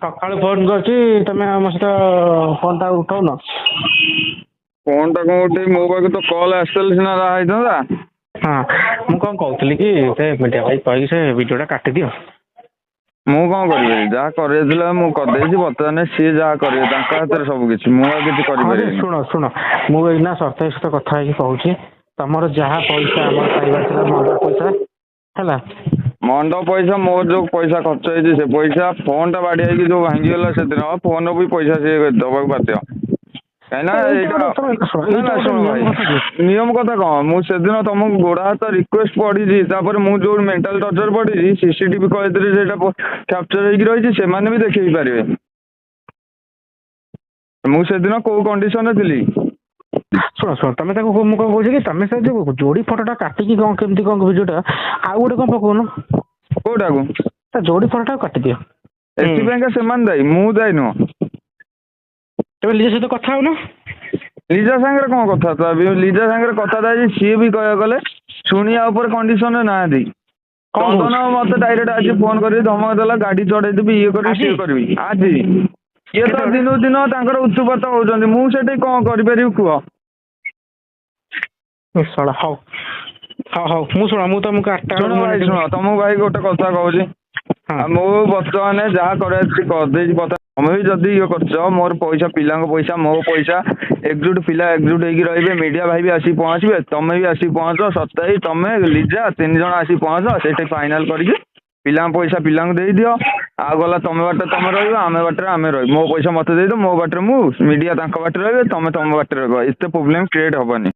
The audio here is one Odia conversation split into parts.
ସକାଳୁ ଫୋନ୍ କରୁଛି ତମେ ଆମ ସହିତ ଫୋନ୍ ଟା ଉଠଉନ। ଫୋନ୍ ଟା କଣ ଉଠେଇବି, ମୋ ପାଖକୁ ତ କଲ୍ ଆସିଥିଲେ ସିନା ଯାହା ହେଇଥାନ୍ତା। ହଁ ମୁଁ କଣ କହୁଥିଲି କି ସେ ମିଡ଼ିଆ ଭାଇ କହିକି ସେ ଭିଡ଼ିଓଟା କାଟିଦିଅ। ମୁଁ କଣ କରିବି, ଯାହା କରିବାର ଥିଲା ମୁଁ କରିଦେଇଛି। ବର୍ତ୍ତମାନ ସିଏ ଯାହା କରିବେ ତାଙ୍କ ହାତରେ ସବୁ କିଛି, ମୁଁ ଆଉ କିଛି ହଁ ଯେ କରିପାରିବିନି। ଶୁଣ ମୁଁ ଏଇନା ସରତାଇ ସହିତ କଥା ହେଇକି କହୁଛି, ତମର ଯାହା ପଇସା ଆମର ପାଇବାର ଥିଲା ମଣ୍ଡପ ପଇସା ହେଲା। ମଣ୍ଡପ ପଇସା, ମୋର ଯୋଉ ପଇସା ଖର୍ଚ୍ଚ ହେଇଛି ସେ ପଇସା, ଫୋନ୍ ଟା ବାଡେଇ ହେଇକି ଯୋଉ ଭାଙ୍ଗିଗଲା ସେଦିନ ଫୋନ୍ ବି ପଇସା ସିଏ ଦବାକୁ ବାଧ୍ୟ। କାହିଁକିନା ଏଇଟା ଏଇଟା ଗୋଟେ ନା ଏଇଟା ନା ଗୋଟେ ଶୁଣ ନିୟମ ଭାଇ, କଥା କି? ନିୟମ କଥା କଣ, ମୁଁ ସେଦିନ ତମକୁ ଗୋଡ ହାତ ରିକ୍ୱେଷ୍ଟ ପଢିଛି, ତାପରେ ମୁଁ ଯୋଉ ମେଣ୍ଟାଲ ଟର୍ଚର ପଢିଛି ସିସିଟିଭି କହିଥିଲି ସେଇଟା କ୍ୟାପଚର ହେଇକି ରହିଛି, ସେମାନେ ବି ଦେଖେଇ ପାରିବେ ମୁଁ ସେଦିନ କୋଉ କଣ୍ଡିସନରେ ଥିଲି। ଶୁଣ ତମେ ତାକୁ ମୁଁ କଣ କହୁଛି କି, ତମେ ସେ ଯୋଉ ଯୋଡି ଫଟୋଟା କାଟିକି କଣ କେମିତି କଣ ଭିଡ଼ିଓଟା ଆଉ ଗୋଟେ କଣ ପକଉନ। କୋଉଟାକୁ? ତା ଯୋଡି ଫଟୋଟାକୁ କାଟିଦିଅ। ଏଥିପାଇଁକା ସେମାନେ ଦାୟୀ, ମୁଁ ଦାୟୀ ନୁହଁ। ତମେ ଲିଜା ସହିତ କଥା ହଉନ। ଲିଜା ସାଙ୍ଗରେ କଣ କଥାବାର୍ତ୍ତା, ଲିଜା ସାଙ୍ଗରେ କଥାବାର୍ତ୍ତା ହେଇଛି, ସିଏ ବି କହିବାକୁ ଗଲେ ଶୁଣିବା ଉପରେ କଣ୍ଡିସନରେ ନାହାନ୍ତି। କଣ କହୁଛି ଚନ୍ଦନ ମତେ ଡାଇରେକ୍ଟ ଆଜି ଫୋନ କରିକି ଧମକ ଦେଲା, ଗାଡି ଚଢେଇଦେବି, ଇଏ କରିବି ଆଜି ସିଏ କରିବି ଆଜି। ଇଏ ତ କେତେବେଳେ? ଦିନକୁ ଦିନ ତାଙ୍କର ଉତ୍ତୁପାତ ହଉଛନ୍ତି, ମୁଁ ସେଠି କଣ କରିପାରିବି କୁହ? ଶଳା ହଉ ମୁଁ ଶୁଣ ମୁଁ ତମକୁ ଶୁଣ ଭାଇ ଶୁଣ, ତମକୁ ଭାଇ ଗୋଟେ କଥା କହୁଛି, ହଁ ଆଉ ମୁଁ ବର୍ତ୍ତମାନ ଯାହା କରିବାର କରିଦେଇଛି କଥା। ତମେ ବି ଯଦି ଇଏ କରୁଛ, ମୋର ପଇସା, ପିଲାଙ୍କ ପଇସା, ମୋ ପଇସା, ଏକଜୁଟ ପିଲା ଏକଜୁଟ ହେଇକି ରହିବେ, ମିଡିଆ ଭାଇ ବି ଆସିକି ପହଞ୍ଚିବେ, ତମେ ବି ଆସିକି ପହଞ୍ଚ, ସତାଇ ତମେ ଲିଜା 3 ଜଣ ଆସିକି ପହଞ୍ଚ, ସେଇଠି ଫାଇନାଲ କରିକି ପିଲାଙ୍କ ପଇସା ପିଲାଙ୍କୁ ଦେଇଦିଅ। ଆଉ ଗଲା ତମେ ବାଟରେ ତମେ ରହିବ, ଆମେ ବାଟରେ ଆମେ ରହିବୁ। ମୋ ପଇସା ମତେ ଦେଇଦିଅ, ମୋ ବାଟରେ ମୁଁ, ମିଡିଆ ତାଙ୍କ ବାଟରେ ରହିବେ, ତମେ ତମ ବାଟରେ ରହିବ। ଏତେ ପ୍ରୋବ୍ଲେମ କ୍ରିଏଟ ହବନି।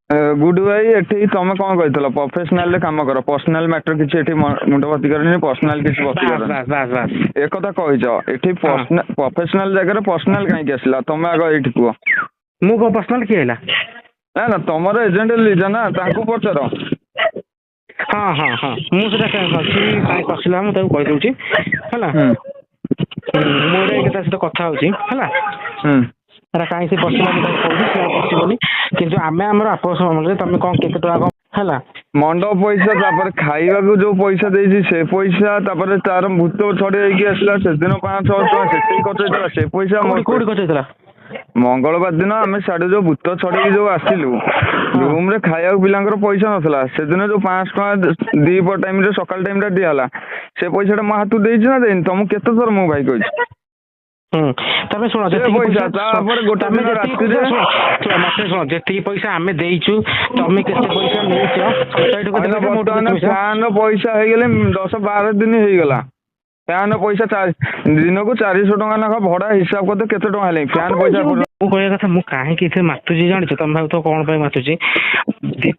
ଗୁଡୁ ଭାଇ ଏଠି ତମେ କଣ କହିଥିଲ, ପ୍ରଫେସନାଲ ରେ କାମ କର, ପର୍ସନାଲ ମ୍ୟାଟର କିଛି ଏଠି ମୁଣ୍ଡ ଭର୍ତ୍ତି କରନି, ପର୍ସନାଲ କିଛି ଭର୍ତ୍ତି ବାସ୍ କରନି, ବାସ୍ ବାସ୍ ବାସ୍ ଏ କଥା କହିଛ। ଏଠି ହଁ ପ୍ରଫେସନାଲ ଜାଗାରେ ପର୍ସନାଲ କାହିଁକି ଆସିଲା, ତମେ ଆଗ ଏଇଠି କୁହ। ମୁଁ କଣ ପର୍ସନାଲ କିଏ ହେଲା? ନା ନା ତମର ଏଜେଣ୍ଟ ଲିଜା ନା, ତାଙ୍କୁ ପଚାର। ହଁ ମୁଁ ସେଟା କାଇଁ ପଶିଲା ମୁଁ ତାକୁ କହିଦଉଛି ହେଲା। ହୁଁ ମୁଁ ଏଇଟା ତା ସହିତ କଥା ହଉଛି ହେଲା। ହୁଁ ହେରା କାହିଁ ସେ ପଶିଲା ମୁଁ ତାକୁ କହୁଛି, ସେ ଆଉ ପଶିବନି। କିନ୍ତୁ ଆମେ ଆମର ଆପୋଷ ମନରେ ତମେ କଣ କେତେ ଟଙ୍କା କଣ ହେଲା। ମଣ୍ଡପ ପଇସା, ତାପରେ ଖାଇବାକୁ ଯୋଉ ପଇସା ଦେଇଛି ସେ ପଇସା, ତାପରେ ତାର ଭୂତ ଛଡେଇ ହେଇକି ଆସିଲା ସେଦିନ 500-600 ଟଙ୍କା ସେଠିକି ଖର୍ଚ୍ଚ ହେଇଥିଲା, ସେ ପଇସା ମୋ କୋଉଠି ଖର୍ଚ୍ଚ ହେଇଥିଲା? ମଙ୍ଗଳବାର ଦିନ ଆମେ ସାଡେ ଯୋଉ ଭୂତ ଛଡେଇକି ଯୋଉ ଆସିଲୁ, ହଁ ରୁମ ରେ ଖାଇବାକୁ ପିଲାଙ୍କର ପଇସା ନଥିଲା, ସେଦିନ ଯୋଉ 500 ଟଙ୍କା ଦିପହର ଟାଇମ ରେ ସକାଳ ଟାଇମ ଟା ଦିଆହେଲା, ସେ ପଇସା ଟା ମୋ ହାତକୁ ଦେଇଛି ନା ଦେଇନି, ତମକୁ କେତେ ଥର ମୁଁ ଭାଇ କହିଛି। ତମେ ଶୁଣ, ସେ ଯେତିକି ପଇସା ତାପରେ ଗୋଟେ ତମେ ଦିନ ଯେତିକି ରାତିରେ ପଇସା ଶୁଣ ମତେ ଶୁଣ, ଯେତିକି ପଇସା ଆମେ ଦେଇଛୁ, ତମେ କେତେ ପଇସା ନେଇଛ, ସୋସାଇଟିରୁ କେତେ ପଇସା, ମୋଠୁ କେତେ ପଇସା? ଫ୍ୟାନ ପଇସା ହେଇଗଲେ 10-12 ଦିନ ହେଇଗଲା। ଫ୍ୟାନ ପଇସା ଦିନକୁ 400 ଟଙ୍କା ଲେଖା ଭଡା, ହିସାବ କରିଦେ କେତେ ଟଙ୍କା ହେଲାଣି ଫ୍ୟାନ ପଇସା। ମୁଁ କହିବା କଥା, ମୁଁ କାହିଁକି ଏଥିରେ ମାତୁଛି ଜାଣିଛ? ତମେ ଭାବୁଥିବ କଣ ପାଇଁ ମାତୁଛି।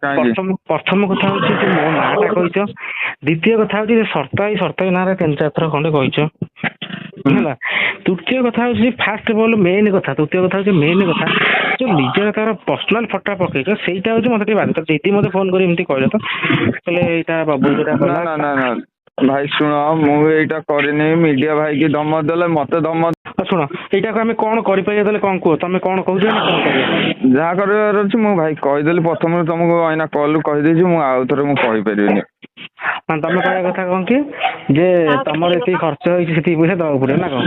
କାହିଁକି ପ୍ରଥମ କଥା ହଉଛି ଯେ ମୋ ନାଁ ଟା କହିଛ। ଦ୍ୱିତୀୟ କଥା ହଉଛି ଯେ ସର୍ତାଇ ନାଁରେ 3-4 ଥର ଖଣ୍ଡେ କହିଛ ହେଲା। ତୃତୀୟ କଥା ହଉଛି, ଫାଷ୍ଟ ଅଫ୍ ଅଲ୍ ମେନ୍ କଥା, ତୃତୀୟ କଥା ହଉଛି ମେନ୍ କଥା, ଯୋଉ ନିଜର ତାର ପର୍ସନାଲ ଫଟୋ ପକେଇଛ, ସେଇଟା ହଉଛି ମତେ ଟିକେ ବାଧେ। ଦିଦି ମତେ ଫୋନ କରି ଏମିତି କହିଲେ ତ, କହିଲେ ଏଇଟା ବାବୁ ଯୋଉଟା ନା କଲା। ନା ନା ନା ଭାଇ ଶୁଣ, ମୁଁ ଏଇଟା କରିନି, ମିଡିଆ ଭାଇ କି ଧମକ ଦେଲେ, ମତେ ଧମକ। ଶୁଣ, ଏଇଟାକୁ ଆମେ କଣ କରିପାରିବା ତାହେଲେ? କଣ କୁହ, ତମେ କଣ କହୁଛ ନା କଣ କରିବା? ଯାହା କରିବାର ଅଛି ମୁଁ ଭାଇ କହିଦେଲି ପ୍ରଥମରୁ, ତମକୁ ଏଇନା କଲରୁ କହିଦେଇଛି, ମୁଁ ଆଉ ଥରେ ମୁଁ କହିପାରିବିନି। ମାନେ ତମେ କହିବା କଥା କଣ କି, ଯେ ତମର ଏତିକି ଖର୍ଚ୍ଚ ହେଇଛି, ସେତିକି ପଇସା ଦବାକୁ ପଡିବ ନା କଣ?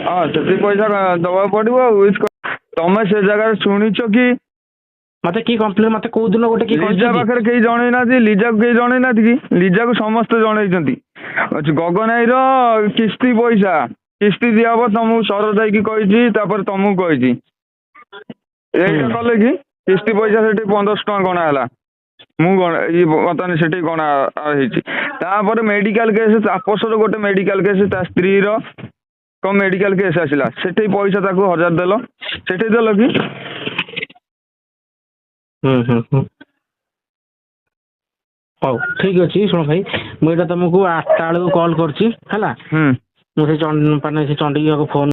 ହଁ ସେତିକି ପଇସା ଦବାକୁ ପଡିବ ଆଉ। ତମେ ସେ ଜାଗାରେ ଶୁଣିଛ କି? ମତେ କି କମ୍ପ୍ଲେନ, ମତେ କୋଉ ଦିନ ଗୋଟେ କି ଲିଜା କହିଛି କି? ପାଖରେ କେହି ଜଣେଇନାହାନ୍ତି, ଲିଜାକୁ କେହି ଜଣେଇନାହାନ୍ତି କି? ଲିଜାକୁ ସମସ୍ତେ ଜଣେଇଛନ୍ତି। ଗଗନ ଭାଇର କିସ୍ତି ପଇସା, କିସ୍ତି ଦିଆହବ, ତମକୁ ଶରତ ଭାଇକି କହିଛି, ତାପରେ ତମକୁ କହିଛି। ଏଇଟା କଲେ କି କିସ୍ତି ପଇସା ସେଠି 1500 ଟଙ୍କା ଗଣା ହେଲା। ମୁଁ ବର୍ତ୍ତମାନ ସେଠି ଗଣା ହେଇଛି। ତାପରେ ମେଡିକାଲ କେସ୍, ତାପସର ଗୋଟେ ମେଡିକାଲ କେସ୍, ତା ସ୍ତ୍ରୀର କଣ ମେଡିକାଲ କେସ୍ ଆସିଲା, ସେଠି ପଇସା ତାକୁ 1000 ଦେଲ, ସେଠି ଦେଲ କି? ହଉ ଠିକ ଅଛି। ଶୁଣ ଭାଇ, ମୁଁ ଏଇଟା ତମକୁ 8ଟା ବେଳକୁ କଲ୍ କରୁଛି ହେଲା। ହୁଁ। ମୁଁ ସେ ଚଣ୍ଡୀକୁ ଫୋନ